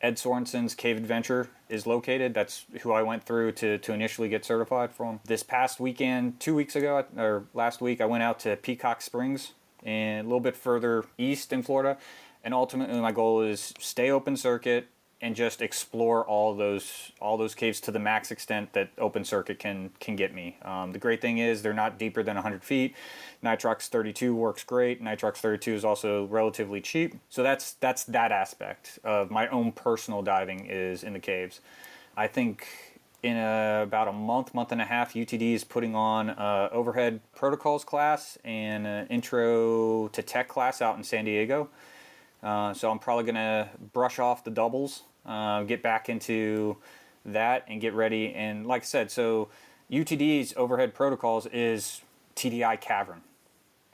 [SPEAKER 1] Ed Sorensen's Cave Adventure is located. That's who I went through to initially get certified from. This past weekend, 2 weeks ago, or last week, I went out to Peacock Springs, and a little bit further east in Florida. And ultimately, my goal is stay open circuit and just explore all those caves to the max extent that open circuit can get me. The great thing is they're not deeper than 100 feet. Nitrox 32 works great. Nitrox 32 is also relatively cheap. So that's that aspect of my own personal diving is in the caves. I think in about a month and a half, UTD is putting on overhead protocols class and an intro to tech class out in San Diego. So I'm probably going to brush off the doubles, get back into that and get ready. And like I said, so UTD's overhead protocols is TDI Cavern.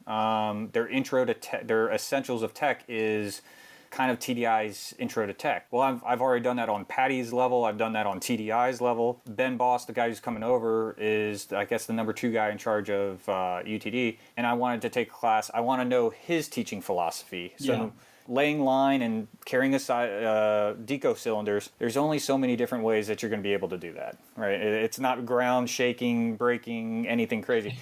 [SPEAKER 1] Their essentials of tech is kind of TDI's intro to tech. Well, I've already done that on Patty's level. I've done that on TDI's level. Ben Boss, the guy who's coming over, is, I guess, the number 2 guy in charge of UTD. And I wanted to take a class. I want to know his teaching philosophy. So laying line and carrying aside deco cylinders, there's only so many different ways that you're going to be able to do that, right? It's not ground shaking, breaking, anything crazy.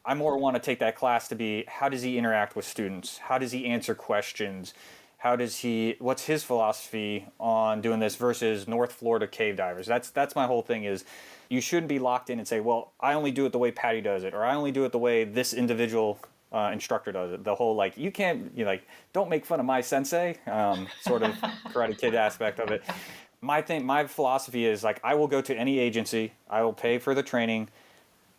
[SPEAKER 1] I more want to take that class to be, how does he interact with students? How does he answer questions? What's his philosophy on doing this versus North Florida cave divers? That's my whole thing is, you shouldn't be locked in and say, well, I only do it the way Patty does it, or I only do it the way this individual instructor does it. The whole, like, you can't, don't make fun of my sensei, sort of Karate Kid aspect of it. My philosophy is, like, I will go to any agency, I will pay for the training,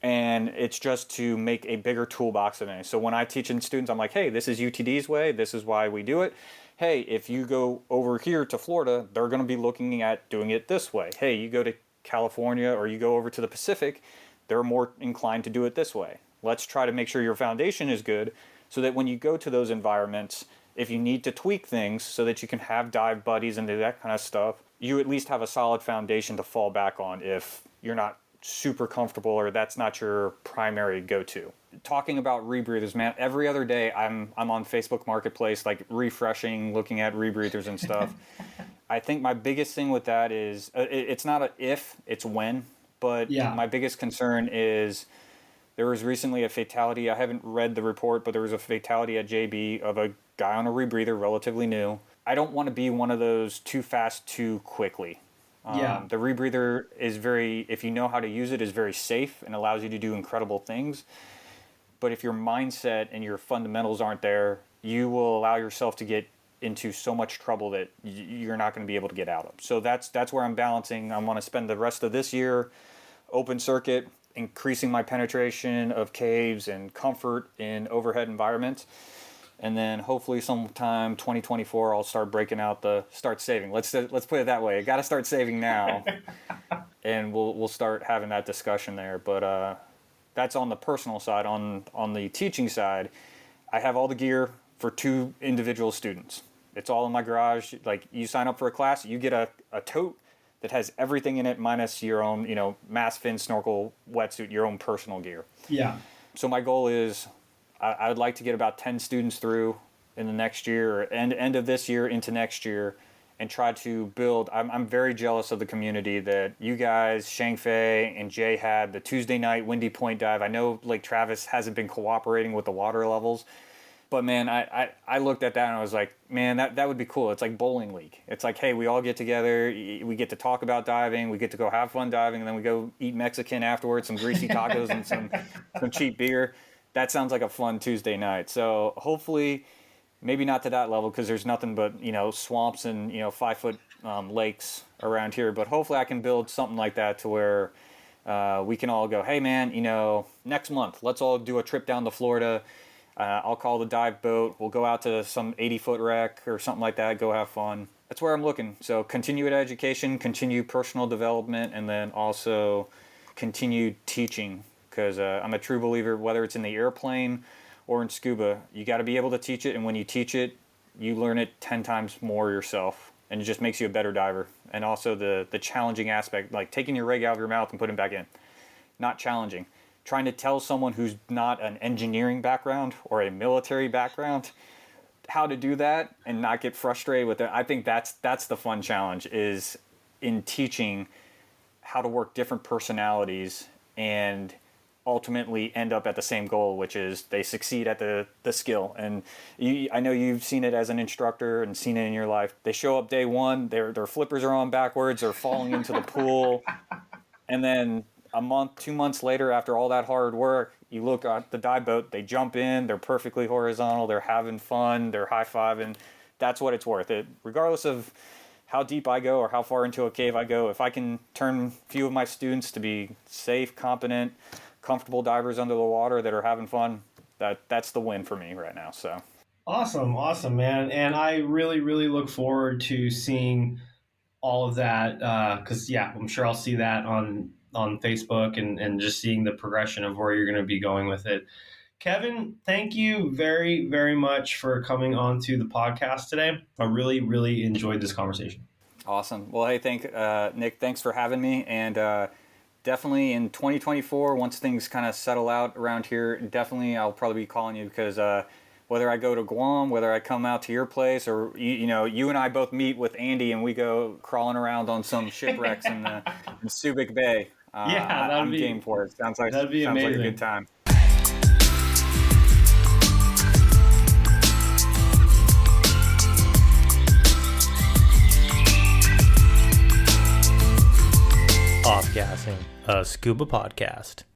[SPEAKER 1] and it's just to make a bigger toolbox of it. So when I teach in students, I'm like, hey, this is UTD's way, this is why we do it. Hey, if you go over here to Florida, they're going to be looking at doing it this way. Hey, you go to California or you go over to the Pacific, they're more inclined to do it this way. Let's try to make sure your foundation is good so that when you go to those environments, if you need to tweak things so that you can have dive buddies and do that kind of stuff, you at least have a solid foundation to fall back on if you're not super comfortable or that's not your primary go-to. Talking about rebreathers, man, every other day I'm on Facebook Marketplace, like, refreshing, looking at rebreathers and stuff. I think my biggest thing with that is, it's not a if, it's when. But my biggest concern is, there was recently a fatality. I haven't read the report, but there was a fatality at JB of a guy on a rebreather, relatively new. I don't want to be one of those too fast, too quickly. The rebreather is if you know how to use it, is very safe and allows you to do incredible things. But if your mindset and your fundamentals aren't there, you will allow yourself to get into so much trouble that you're not going to be able to get out of. So that's where I'm balancing. I want to spend the rest of this year open circuit, increasing my penetration of caves and comfort in overhead environments. And then hopefully sometime 2024, I'll start start saving. Let's put it that way. I got to start saving now, and we'll start having that discussion there. But that's on the personal side. On the teaching side, I have all the gear for 2 individual students. It's all in my garage. Like, you sign up for a class, you get a tote that has everything in it minus your own, mask, fin, snorkel, wetsuit, your own personal gear.
[SPEAKER 3] Yeah.
[SPEAKER 1] So my goal is, I would like to get about 10 students through in the next year, or end of this year into next year, and try to build. I'm very jealous of the community that you guys, Shang Fei and Jay, had the Tuesday night Windy Point dive. I know Lake Travis hasn't been cooperating with the water levels, but man, I looked at that and I was like, man, that would be cool. It's like bowling league. It's like, hey, we all get together, we get to talk about diving, we get to go have fun diving, and then we go eat Mexican afterwards, some greasy tacos and some cheap beer. That sounds like a fun Tuesday night. So hopefully, maybe not to that level because there's nothing but, swamps and, 5-foot lakes around here. But hopefully I can build something like that to where we can all go, hey man, next month, let's all do a trip down to Florida. I'll call the dive boat. We'll go out to some 80-foot wreck or something like that, go have fun. That's where I'm looking. So continued education, continue personal development, and then also continued teaching. Because I'm a true believer, whether it's in the airplane or in scuba, you got to be able to teach it. And when you teach it, you learn it 10 times more yourself. And it just makes you a better diver. And also the challenging aspect, like taking your rig out of your mouth and putting it back in. Not challenging. Trying to tell someone who's not an engineering background or a military background how to do that and not get frustrated with it. I think that's the fun challenge, is in teaching how to work different personalities and ultimately end up at the same goal, which is they succeed at the skill. And I know you've seen it as an instructor and seen it in your life. They show up day one, their flippers are on backwards, they're falling into the pool, and then a month, 2 months later, after all that hard work, you look at the dive boat, they jump in, they're perfectly horizontal, they're having fun, they're high-fiving. That's what it's worth. Regardless of how deep I go or how far into a cave I go, if I can turn a few of my students to be safe, competent, comfortable divers under the water that are having fun, that's the win for me right now. So
[SPEAKER 3] awesome, man. And I really, really look forward to seeing all of that, because I'm sure I'll see that on Facebook and just seeing the progression of where you're going to be going with it. Kevin, thank you very, very much for coming on to the podcast today. I really, really enjoyed this conversation.
[SPEAKER 1] Awesome. Well, hey, Nick, thanks for having me. And definitely in 2024, once things kind of settle out around here, definitely I'll probably be calling you because whether I go to Guam, whether I come out to your place, or you and I both meet with Andy and we go crawling around on some shipwrecks in Subic Bay. I'm game for it. Sounds like a good time.
[SPEAKER 2] Offgassing, a scuba podcast.